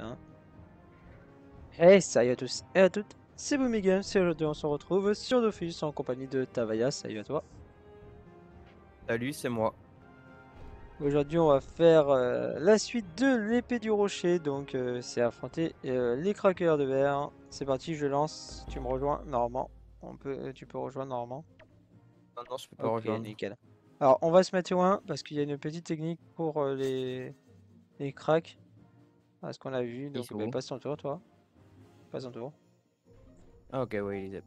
Hein. Hey, salut à tous et à toutes, c'est Boomygames et aujourd'hui on se retrouve sur Dofus en compagnie de Tavaya, salut à toi. Salut, c'est moi. Aujourd'hui on va faire la suite de l'épée du rocher, donc c'est affronter les craqueurs de verre. C'est parti, je lance, tu me rejoins normalement, tu peux rejoindre normalement. Non, non, je peux pas Ok, rejoindre. nickel. Alors on va se mettre au 1 parce qu'il y a une petite technique pour les cracks, à ce qu'on a vu, Ils donc sont bah, où? passe ton tour toi, passe ton tour. Ah, ok, oui,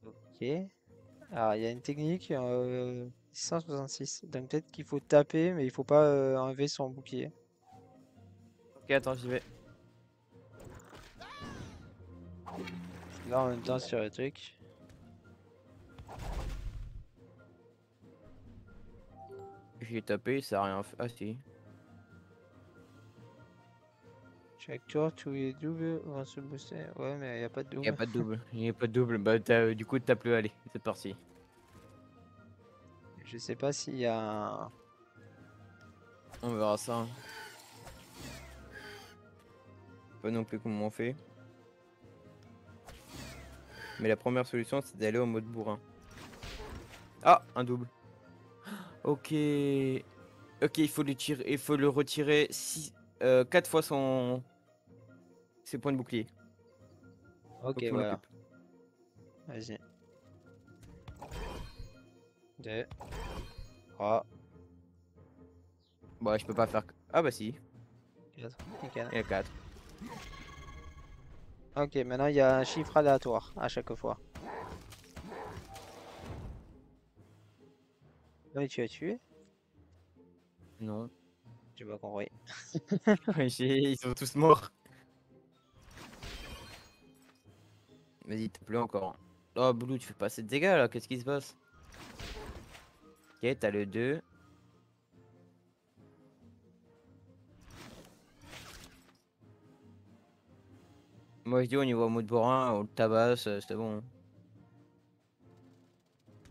Ok. Alors, il y a une technique 666. Donc peut-être qu'il faut taper, mais il faut pas enlever son bouclier. Ok, attends, j'y vais. Là, en même temps, sur le truc. J'ai tapé, ça a rien fait. Ah, si. Chaque tour, tous les doubles vont se booster. Ouais, mais il n'y a pas de Il n'y a double. pas de double. Il n'y a pas de double. Bah, du coup, tape le. Allez, c'est parti. Je sais pas s'il y a un... On verra ça, hein. Pas non plus comment on fait. Mais la première solution, c'est d'aller au mode bourrin. Ah, un double. Ok. Ok, il faut le tirer. Il faut le retirer 4 fois ses points de bouclier. Faut Ok, que je m'en voilà. occupe. Vas-y. 2, 3, Bah, je peux pas faire. Ah, bah, si. 4. Nickel. Il y a 4. Ok, maintenant il y a un chiffre aléatoire à chaque fois. Oui, tu as tué? Non. J'ai pas compris. Ils sont tous morts. Vas-y, tape-le encore. Oh, Blue, tu fais pas assez de dégâts là, qu'est-ce qui se passe? Ok, t'as le 2. Moi, je dis au niveau mode bourrin, on le tabasse, c'est bon.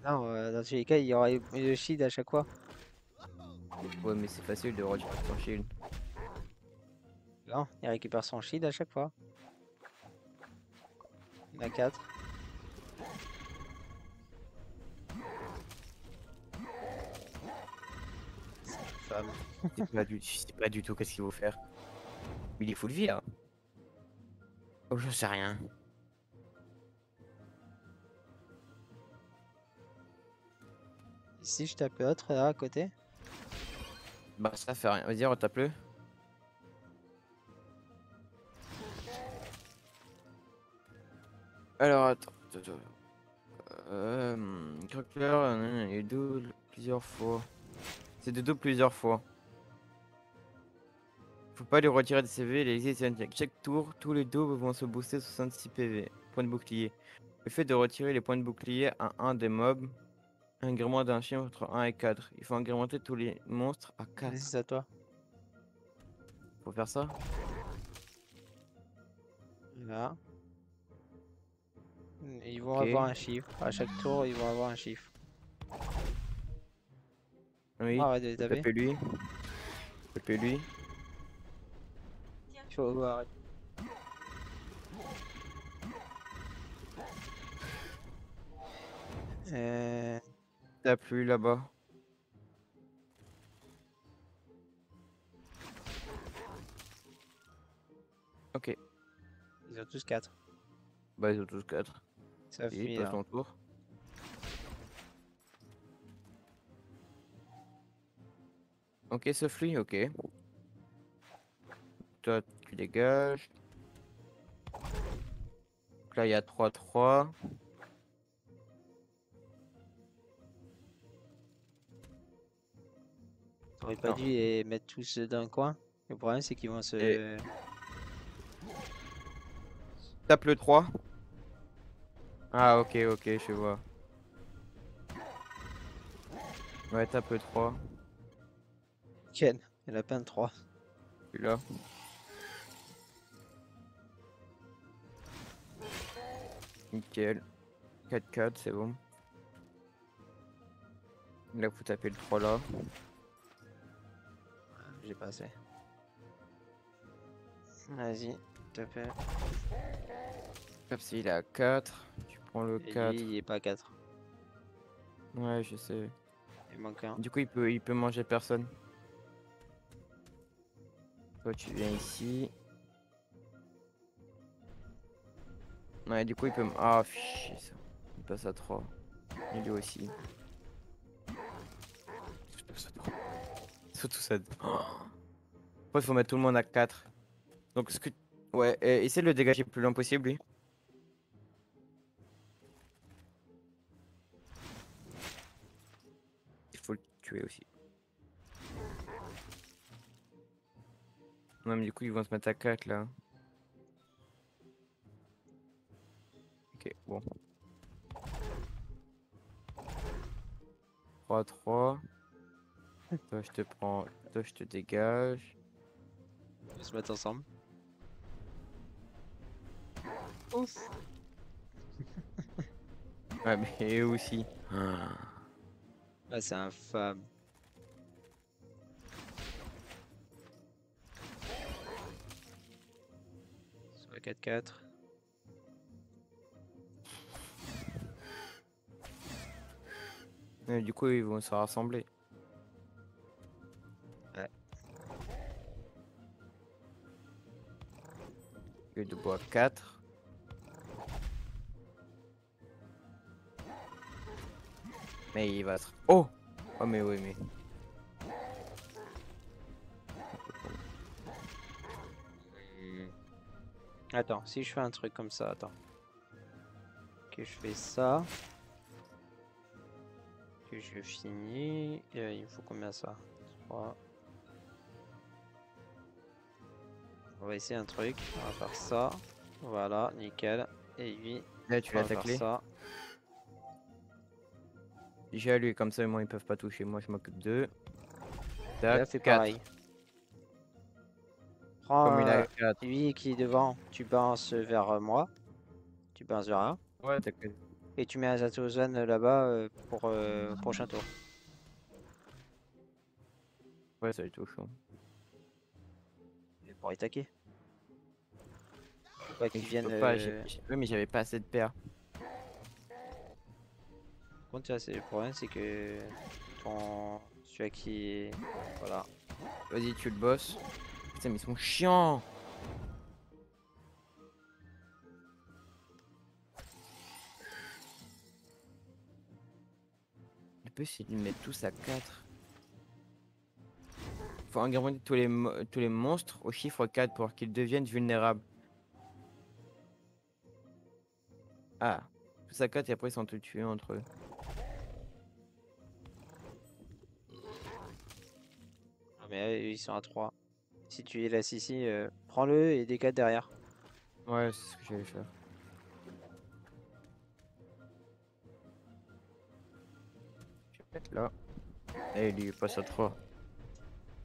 Non, dans tous les cas, il y aura le shield à chaque fois. Ouais, mais c'est facile de retirer son shield. Non, il récupère son shield à chaque fois. Il y en a 4. Femme. Je sais pas du tout qu'est-ce qu'il faut faire. Mais il est full vie là. Oh, je sais rien. Ici, je tape l'autre là à côté. Bah, ça fait rien. Vas-y, retape-le. Alors, attends. Crackler, il est double plusieurs fois. C'est de double plusieurs fois. Faut pas lui retirer de CV, les exits. Chaque tour, tous les doubles vont se booster 66 PV. Points de bouclier. Le fait de retirer les points de bouclier à un des mobs, incrément d'un chiffre entre 1 et 4. Il faut incrémenter tous les monstres à Vas-y, 4. c'est à toi. Faut faire ça? Là. Ils vont avoir Ok. un chiffre. À chaque tour, ils vont avoir un chiffre. Oui, Arrête de les faut taper. taper lui. Taper lui. Il faut arrêter. Euh... Tape lui là-bas. Ok. Ils ont tous 4. Bah, ils ont tous 4. Ça Oui, fuit passe là. ton tour. Ok, sauf lui, ok. Toi, tu dégages. Donc là, il y a 3-3. T'aurais pas Non. dû les mettre tous dans un coin. Le problème, c'est qu'ils vont Et se. tape le 3. Ah, ok, ok, je vois. Ouais, tape le 3. Ken, il a plein de 3. Celui-là. Nickel. 4-4, c'est bon. Là, faut taper le 3 là. J'ai pas assez. Vas-y, te fait. Comme s'il est à 4. Tu prends le Et 4. lui, il est pas 4. Ouais, je sais. Il manque un. Du coup, il peut manger personne. Toi, tu viens ici. Ouais, du coup, il peut. Ah, fichier ça. Il passe à 3. Et lui aussi. Je passe à 3. Surtout ça. Oh. Après, il faut mettre tout le monde à 4. Donc, ce que. Ouais, essaie de le dégager le plus loin possible, lui. Il faut le tuer aussi. Non, mais du coup, ils vont se mettre à 4 là. Ok, bon. 3-3. Toi, je te prends. Toi, je te dégage. On va se mettre ensemble. Ouf. Ouais, mais eux aussi. Ah. Ah, c'est infâme. Sur le 4-4. Ouais, du coup, ils vont se rassembler. Ouais. Gueule de bois 4. Mais il va se. Oh! Oh, mais oui, mais. Hmm. Attends, si je fais un truc comme ça, attends. Que je fais ça. Que je finis. Il me faut combien ça? 3. On va essayer un truc. On va faire ça. Voilà, nickel. Et lui, Là, tu on l'as va faire taclé. ça. J'ai à lui, comme ça, moi, ils peuvent pas toucher. Moi, je m'occupe d'eux. Et là, Tac, fais 4. pareil. Prends Comme il a 4. lui qui est devant, tu balances vers moi. Tu balances vers là. Ouais, t'inquiète. Et tu mets un Zatozan là-bas pour prochain tour. Ouais, ça va être tout chaud. Et pour attaquer. Faut pas Mais qu'ils je peux viennent. pas. Oui, mais j'avais pas assez de paires. Contre ça, c'est le problème, c'est que ton celui qui voilà. Vas-y, tu le bosses. Putain, mais ils sont chiants. Le plus, c'est de les mettre tous à 4. Faut agrandir tous les monstres au chiffre 4 pour qu'ils deviennent vulnérables. Ah, tous à 4 et après ils sont tous tués entre eux. Ah, mais ils sont à 3. Si tu les laisses ici, prends-le et décale derrière. Ouais, c'est ce que j'allais faire. Je vais mettre là. Et lui il passe à 3.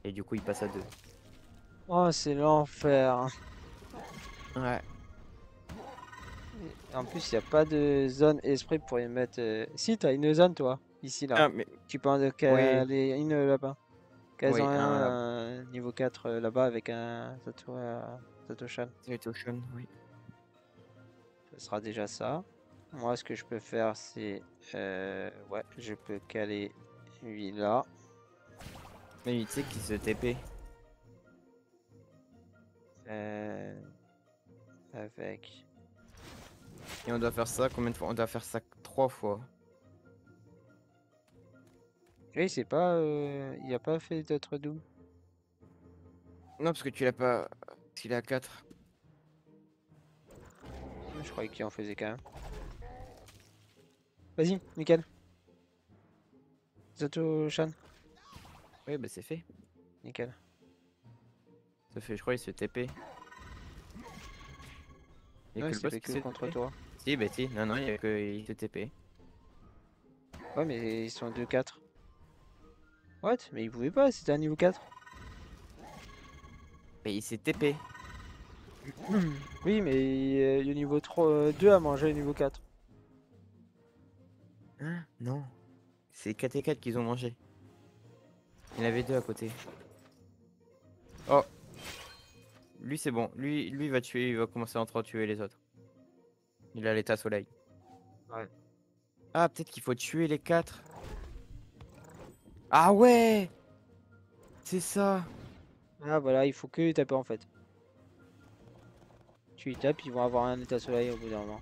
Et du coup il passe à 2. Oh, c'est l'enfer. Ouais. En plus, il n'y a pas de zone esprit pour y mettre. Si, t'as une zone, toi, ici, là. Ah, mais Tu peux en oui, caler une là-bas. Casse-en oui, un là. un niveau 4 là-bas avec un Zatoshan. C'est Ocean, oui. Ce sera déjà ça. Moi, ce que je peux faire, c'est. Ouais, je peux caler lui là. Mais tu sais qu'il se TP. euh, avec. Et on doit faire ça combien de fois? On doit faire ça 3 fois. Oui, c'est pas. Il a pas fait d'autres doubles. Non, parce que tu l'as pas. Parce qu'il est à 4. Je croyais qu'il en faisait quand même. Vas-y, nickel. Zatoshan, Oui, bah c'est fait. nickel. Ça fait, je crois, il se TP. Il y a Ouais, que le c'est boss fait qui que se contre TP. toi. Si, bah si. Non, non, il y a que il se TP. Ouais, mais ils sont 2-4. What? Mais ils pouvaient pas, c'était un niveau 4. Mais il s'est TP. Oui, mais le niveau 3, 2 a mangé le niveau 4. Hein? Non. C'est 4 et 4 qu'ils ont mangé. Il y en avait deux à côté. Oh! Lui c'est bon. Lui il va tuer, il va commencer à en tuer les autres. Il a l'état soleil. Ouais. Ah, peut-être qu'il faut tuer les 4. Ah ouais! C'est ça! Ah voilà, il faut que les taper en fait. Tu y tapes, ils vont avoir un état soleil au bout d'un moment.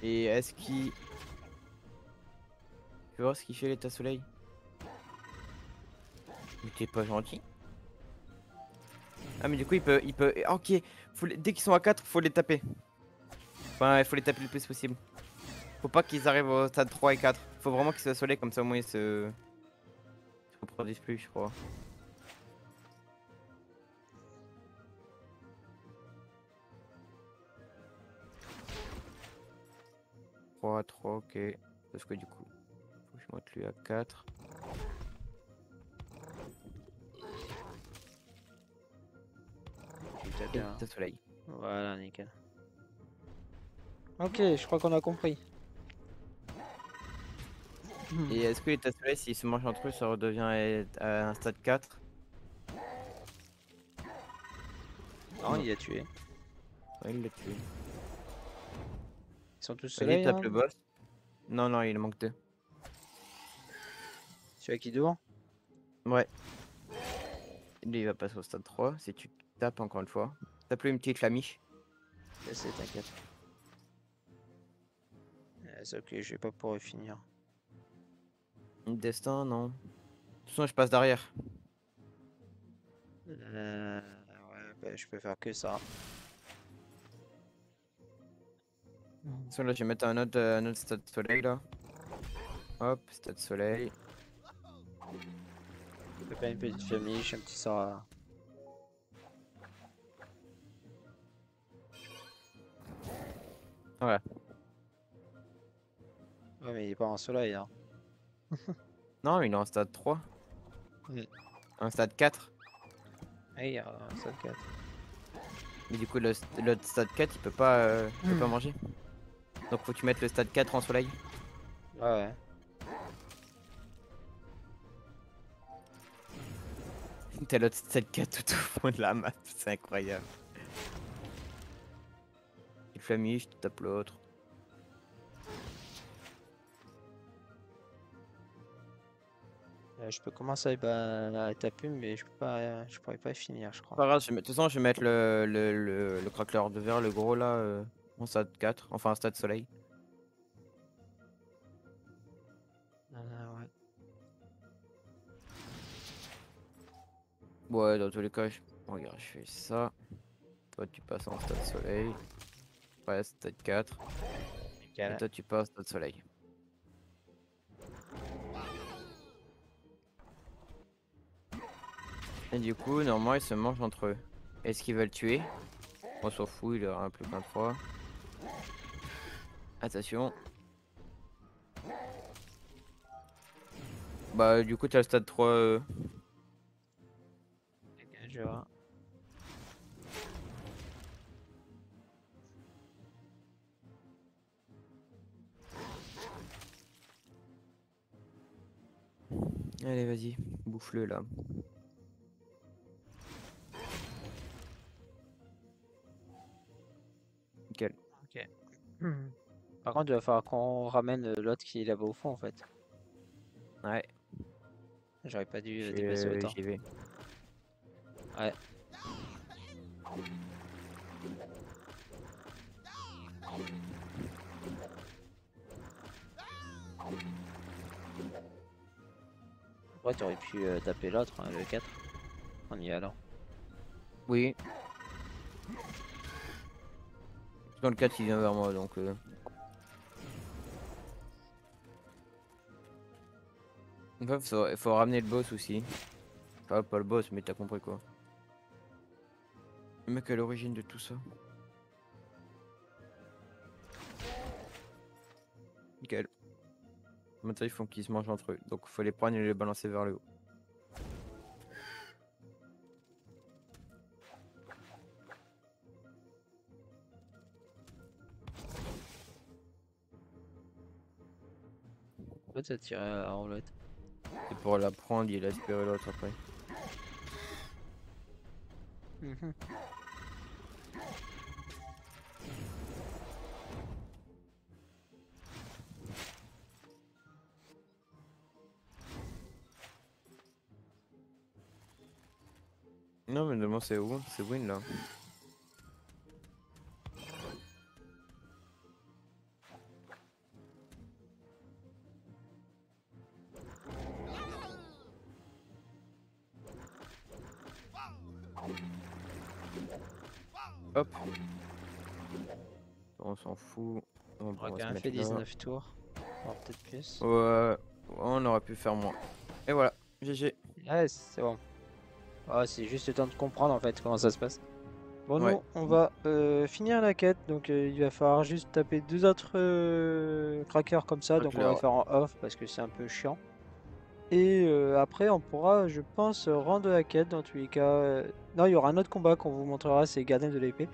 Et est-ce qu'il... Tu veux voir ce qu'il fait l'état soleil? Mais t'es pas gentil? Ah mais du coup il peut... Ok, dès qu'ils sont à 4, faut les taper. Enfin, il faut les taper le plus possible. Faut pas qu'ils arrivent au stade 3 et 4. Faut vraiment qu'ils soient soleil, comme ça au moins ils se reproduisent plus, je crois. Trois, 3, ok. Parce que du coup, faut que je monte lui à 4. Tu tapes Et bien. l'état soleil. Voilà, nickel. Ok, je crois qu'on a compris. Et est-ce que l'état soleil, s'ils se mangent entre eux, ça redevient à un stade 4? Non, Non. il a tué. Ouais, il l'a tué. Ils sont tous Vas-y, soleil, tape hein? le boss. Non, non, il en manque 2. Celui qui est devant? Ouais. Lui, il va passer au stade 3. Si tu tapes encore une fois. Tape-lui une petite flamiche. Laissez, t'inquiète. C'est ok, je vais pas pouvoir finir. Destin, non. De toute façon, je passe derrière. Ouais, bah, je peux faire que ça. De toute façon, là, je vais mettre un autre stade soleil, là. Hop, stade soleil. Je fais pas une petite famille, un petit sort. Ouais. Ouais, mais il est pas en soleil, hein. Non, il est en stade 3. Oui. Un stade 4. Ah, il y a un sol 4. Mais du coup, le stade 4, il peut pas manger. Donc, faut que tu mettes le stade 4 en soleil. Ouais, ouais. T'as l'autre stade 4 tout au fond de la map. C'est incroyable. Il flamiche, je tape l'autre. Je peux commencer à taper, mais je peux pas, je pourrais pas finir, je crois. Pas grave, de toute façon, je vais mettre le craqueleur de verre, le gros là, en stade 4. Enfin, en stade soleil. Ouais. Ouais, dans tous les cas, regarde, je fais ça. Toi, tu passes en stade soleil. Ouais, stade 4. Et Nickel. toi, tu passes en stade soleil. Et du coup, normalement, ils se mangent entre eux. Est-ce qu'ils veulent tuer? On s'en fout, il aura un plus qu'un 3. Attention. Bah, du coup, t'as le stade 3. Ok, je vois. Allez, vas-y, bouffe-le là. Nickel. Ok. Par contre, il va falloir qu'on ramène l'autre qui est là-bas au fond, en fait. Ouais, J'aurais pas dû déplacer autant. j'y vais. Ouais. Ouais, tu aurais pu taper l'autre, hein, le 4, en y allant. Oui. Dans le 4, il vient vers moi, donc... En fait, il faut ramener le boss aussi. Enfin, pas le boss, mais t'as compris quoi. Le mec à l'origine de tout ça. Nickel. Maintenant, ils font qu'ils se mangent entre eux. Donc, il faut les prendre et les balancer vers le haut. Pourquoi t'as tiré à la roulette? Et pour la prendre, il a aspiré l'autre après. Mhm. Non, mais demain c'est où? C'est win là. Hop. On s'en fout. On On va aurait quand se même mettre fait là. 19 tours. Voire peut-être plus. Ouais, on aurait pu faire moins. Et voilà, GG. Ouais, c'est bon. Ah, c'est juste le temps de comprendre en fait comment ça se passe. Bon, Ouais. nous, on va finir la quête. Donc, il va falloir juste taper 2 autres crackers comme ça. Donc, on va le faire en off parce que c'est un peu chiant. Et après, on pourra, je pense, rendre la quête dans tous les cas. Non, il y aura un autre combat qu'on vous montrera, c'est Gardien de l'épée.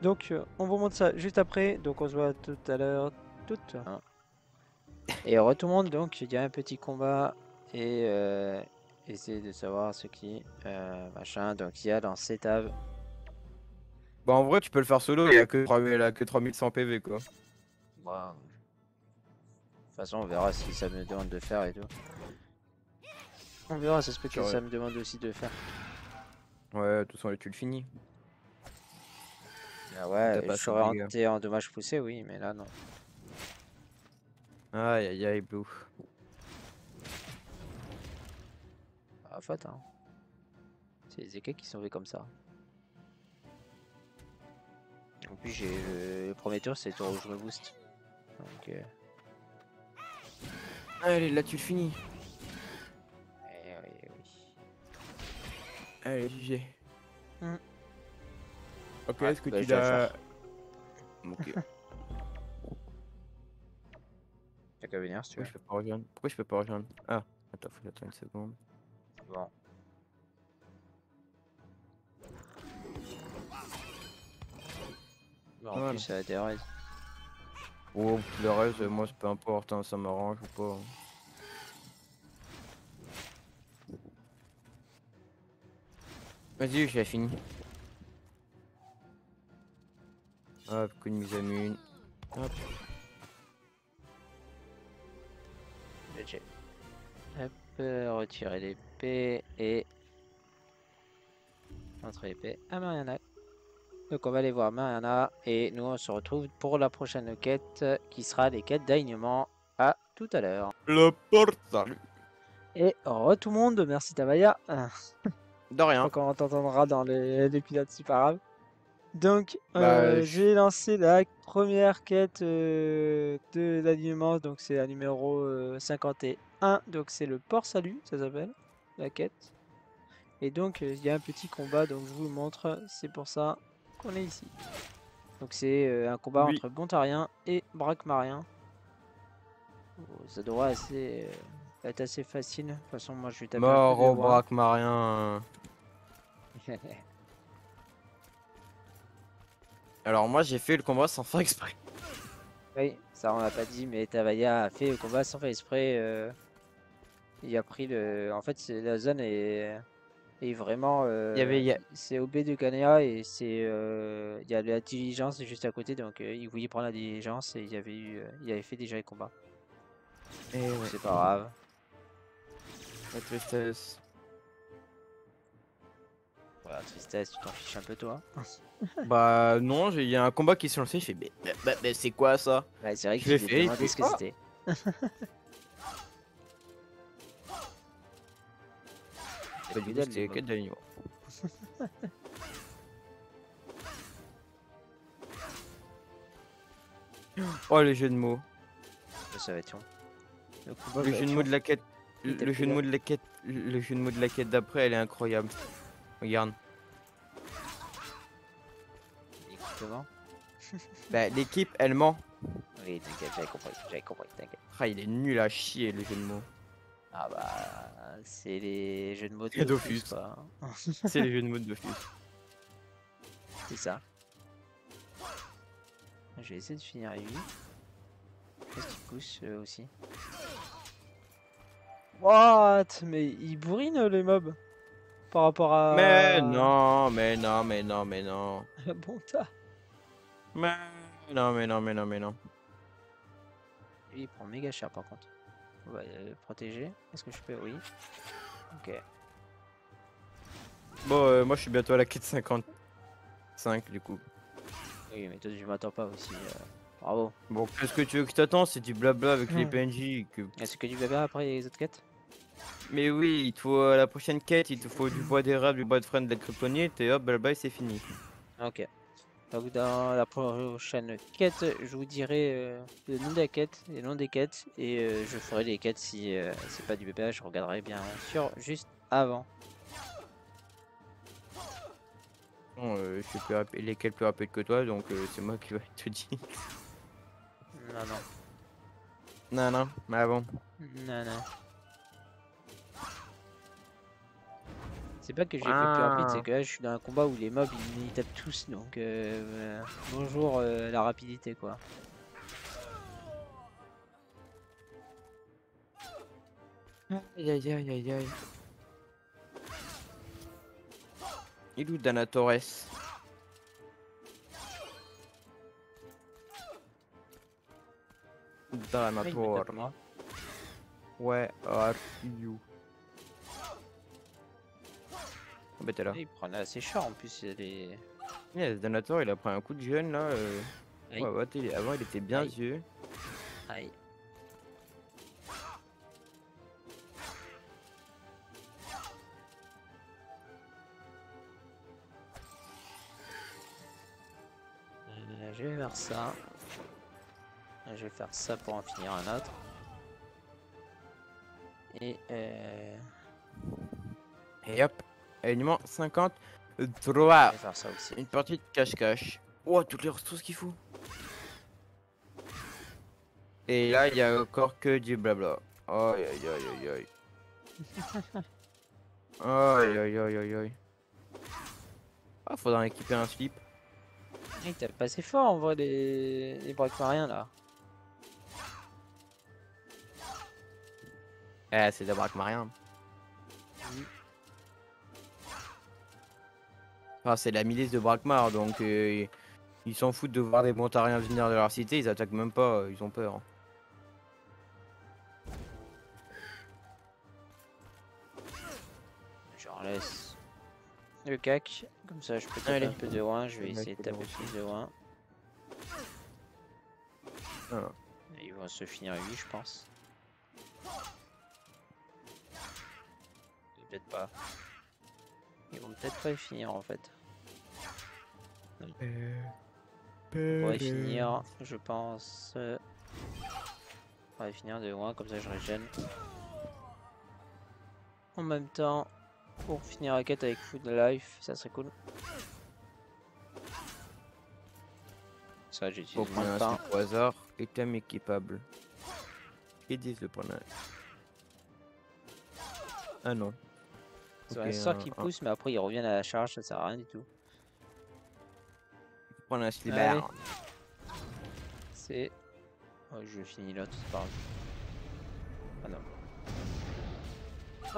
Donc, on vous montre ça juste après. Donc, on se voit tout à l'heure. Toutes. Et tout le monde, donc, il y a un petit combat. Et essayer de savoir ce qui. Machin. Donc, il y a dans cette table. Bah, en vrai, tu peux le faire solo, il a que 3100 PV quoi. Bon, de toute façon, on verra si ça me demande de faire et tout. On verra, ça se peut que ça me demande aussi de faire. Ouais, de toute façon, tu le finis. Ah ouais, T'as je pas assez de serais dégâts. hanté en dommage poussé, oui, mais là, non. Aïe aïe aïe, Blue. Ah, faute, hein. C'est les équipes qui sont faits comme ça. En plus, j'ai le premier tour, c'est le tour où je me booste. Donc, Allez, là, tu le finis. oui, oui. Allez, GG. Hmm. Ok, Ouais, est-ce que bah, tu je dois le l'as. faire. Ok. T'as qu'à venir si tu Pourquoi veux. je peux pas rejoindre? Pourquoi je peux pas rejoindre? Ah, attends, faut que j'attende une seconde. Bon. Bon, en Voilà. plus, ça a des raids. Oh, le reste, moi, c'est peu importe, hein, ça m'arrange ou pas. Vas-y, je l'ai fini. Hop, coup de mise à mine. Hop. GG. Hop, retirer l'épée et entre l'épée à Mariana. Donc on va aller voir Mariana et nous on se retrouve pour la prochaine quête qui sera les quêtes d'alignement. À tout à l'heure. Le porte, salut. Et tout le monde, merci Tavaya. De Je rien. crois qu'on t'entendra dans les pilotes, c'est pas grave. Donc Bah, je vais lancer la première quête de l'alignement, donc c'est la numéro 51. Donc c'est le port salut, ça s'appelle, la quête. Et donc il y a un petit combat, donc je vous le montre, c'est pour ça qu'on est ici. Donc c'est un combat oui. entre Bontariens et Braquemariens. Ça devrait être assez facile. De toute façon, moi je vais taper un peu Mort de au loin. braque marien. Alors, moi, j'ai fait le combat sans faire exprès. Oui, ça on l'a pas dit, mais Tavaya a fait le combat sans faire exprès. Il a pris le. En fait, la zone est vraiment. Il y a- C'est au B de Canea et il y a la diligence juste à côté, donc il voulait prendre la diligence et il avait fait déjà les combats. Eh ouais, C'est pas grave. la tristesse. Voilà, tristesse, tu t'en fiches un peu toi. Bah, non, il y a un combat qui s'est lancé, je fais, mais c'est quoi ça? Ouais, c'est vrai Je que l'ai je t'ai fait, il demandé fait, ce que oh, c'était. bah, du coup, c'était quête d'alignement. Oh, le jeu de mots. Ça va être long. Le combat Le va jeu être de mots long. de la quête. Il t'a Le pris jeu de là. mots de la quête. Le jeu de mots de la quête d'après, elle est incroyable. Regarde. Exactement. Bah, l'équipe, elle ment. Oui, t'inquiète, j'avais compris, t'inquiète. Ah, il est nul à chier, le jeu de mots. Ah bah, c'est les jeux de mots Et de Dofus. Dofus, quoi. C'est les jeux de mots de Dofus. C'est ça. Je vais essayer de finir à 8. Qu'est-ce qui pousse aussi? What? Mais il bourrine les mobs. par rapport Mais à non, mais non, mais non, mais non. la Bonta. Mais non, mais non, mais non, mais non. Lui, il prend méga cher par contre. On va le protéger. Est-ce que je peux? Oui. Ok. Bon, moi je suis bientôt à la quête 55 du coup. Oui, mais toi, tu m'attends pas aussi. Bravo. Bon, qu'est-ce que tu veux que t'attends? C'est du blabla avec les PNJ. Est-ce que du bébé après les autres quêtes? Mais oui, il te faut la prochaine quête, il te faut du bois d'érable, du bois de frêne, de la kryptonite et hop, blabla, et c'est fini. Ok. Donc dans la prochaine quête, je vous dirai le nom de la quête, les noms des quêtes, et je ferai les quêtes si c'est pas du bébé, je regarderai bien sûr juste avant. Bon, je suis plus lesquels plus rapide que toi, donc c'est moi qui vais te dire. Non, non. Non, non, mais bon. Non, non. C'est pas que j'ai fait plus rapide, c'est Ah. que là je suis dans un combat où les mobs ils tapent tous, donc bonjour la rapidité quoi. Aïe aïe aïe aïe aïe. Il est où Dana Torres? Dana Ah, il me Torres. tape moi. Where are you? Oh bah t'es là. Il prend assez cher en plus, il est... Yes, Danator il a pris un coup de jeune là. Aïe, Ouais, avant il était bien aïe, vieux. aïe. Je vais faire ça. Je vais faire ça pour en finir un autre. Et Et hop, alignement 53. je vais faire ça aussi. Une partie de cache-cache. Oh, toutes les ressources qu'il faut. Et là, il y a encore que du blabla. Aïe aïe aïe aïe aïe. Aïe aïe aïe aïe aïe. Ah, faudra équiper un slip. Il tape pas assez fort en vrai les braquemariens là. Eh, c'est d'abord Mariam. Enfin, c'est la milice de Brakmar, donc ils s'en foutent de voir des montariens venir de leur cité, ils attaquent même pas, ils ont peur. J'en laisse le cac, comme ça je peux taper Allez. un peu de loin, je vais Le mec essayer de est taper gentil. plus de loin. Voilà. Et ils vont se finir lui je pense. Peut-être pas. Ils vont peut-être pas y finir en fait. On pourrait finir, je pense. On va finir de loin, comme ça je régène. En même temps, pour finir la quête avec Food Life, ça serait cool. Ça, Pour j'utilise prendre moins un de pain. slip au hasard, item équipable. Ils disent le prendre un... Ah non. C'est Ok, un sort qui pousse, mais après ils reviennent à la charge, ça sert à rien du tout. Prendre un slip. Allez. C'est... Oh, je finis l'autre, c'est pas grave. Ah non.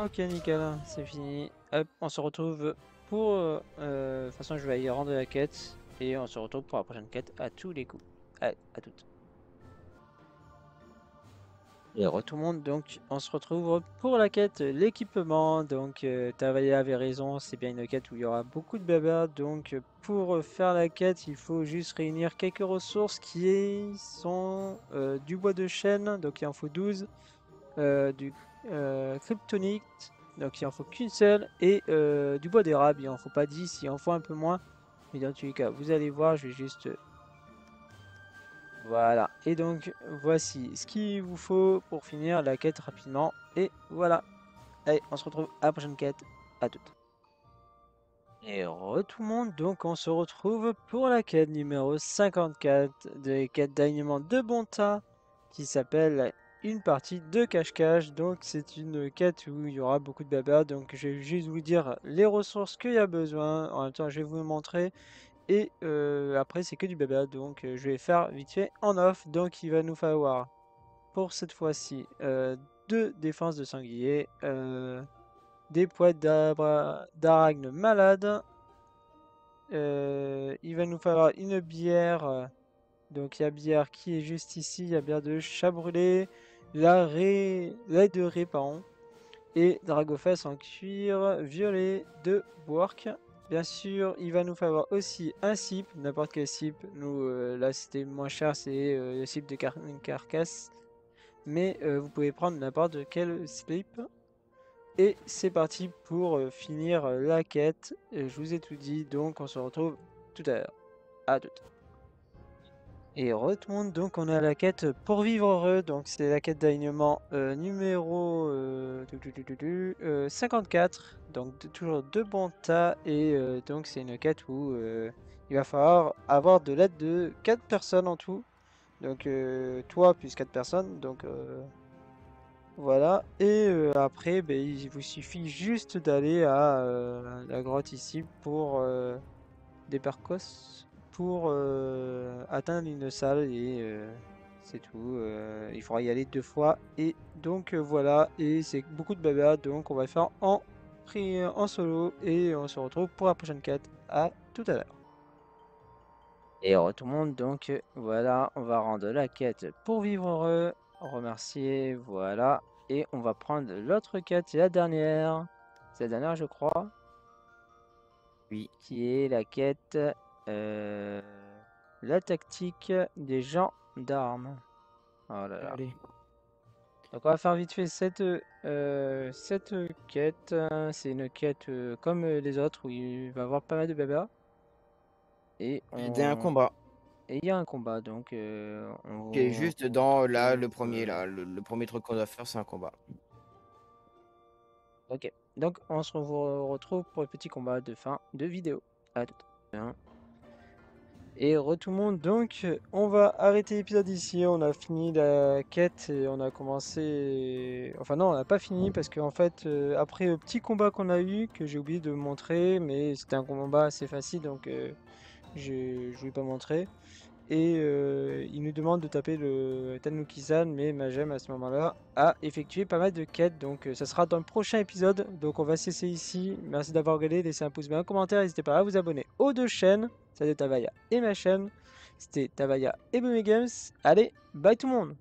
Ok, nickel, c'est fini. Hop, on se retrouve pour... de toute façon, je vais y rendre la quête. Et on se retrouve pour la prochaine quête à tous les coups. Allez, à toutes. Et tout le monde, donc on se retrouve pour la quête l'équipement. Donc Tavalia avait raison, c'est bien une quête où il y aura beaucoup de blabla. Donc pour faire la quête, il faut juste réunir quelques ressources qui sont du bois de chêne, donc il en faut 12, du kryptonite, donc il en faut qu'une seule, et du bois d'érable, il en faut pas 10, il en faut un peu moins. Mais dans tous les cas, vous allez voir, je vais juste... Voilà, et donc voici ce qu'il vous faut pour finir la quête rapidement. Et voilà, allez, on se retrouve à la prochaine quête, à toutes. Et tout le monde, donc on se retrouve pour la quête numéro 54 de quête d'alignement de Bonta, qui s'appelle une partie de cache-cache. Donc c'est une quête où il y aura beaucoup de baba, donc je vais juste vous dire les ressources qu'il y a besoin. En même temps, je vais vous montrer. Et après, c'est que du baba, donc je vais faire vite fait en off. Donc il va nous falloir, pour cette fois-ci, 2 défenses de sanglier, des poètes d'Aragnes malades. Il va nous falloir une bière. Donc il y a bière qui est juste ici. Il y a bière de chat brûlé. Lait de ré, pardon. Et Dragofest en cuir violet de Bork. Bien sûr, il va nous falloir aussi un sip, n'importe quel sip. Nous, là, c'était moins cher, c'est le sip de carcasse. Mais vous pouvez prendre n'importe quel slip. Et c'est parti pour finir la quête. Je vous ai tout dit, donc on se retrouve tout à l'heure. À tout. Et retourne, donc on est à la quête pour vivre heureux, donc c'est la quête d'alignement numéro 54, donc toujours de bon tas, et donc c'est une quête où il va falloir avoir de l'aide de 4 personnes en tout, donc toi plus 4 personnes, donc voilà, et après ben, il vous suffit juste d'aller à la grotte ici pour des Percos pour atteindre une salle et c'est tout. Il faudra y aller 2 fois et donc voilà, et c'est beaucoup de blabla, donc on va le faire en solo et on se retrouve pour la prochaine quête. À tout à l'heure. Et tout le monde, donc voilà, on va rendre la quête pour vivre heureux, remercier, voilà, et on va prendre l'autre quête, c'est la dernière, je crois. Oui. Qui est la quête, la tactique des gens d'armes. Oh là là. Allez. Donc on va faire vite fait cette quête. C'est une quête comme les autres où il va y avoir pas mal de blabla. Et Il y a un combat il y a un combat, donc qui est juste dans là, le retrouve, premier là, le premier truc qu'on doit faire, c'est un combat. Ok, donc on se retrouve pour le petit combat de fin de vidéo. À tout à l'heure. Et tout le monde, donc on va arrêter l'épisode ici, on a fini la quête et on a commencé... Enfin non, on n'a pas fini parce qu'en fait, après le petit combat qu'on a eu, que j'ai oublié de montrer, mais c'était un combat assez facile, donc je voulais pas montrer. Et il nous demande de taper le Tanuki-san, mais Magem à ce moment-là a effectué pas mal de quêtes, donc ça sera dans le prochain épisode. Donc on va cesser ici. Merci d'avoir regardé, laissez un pouce bleu, un commentaire, n'hésitez pas à vous abonner aux deux chaînes, celle de Tavaya et ma chaîne. C'était Tavaya et Boomy Games. Allez, bye tout le monde!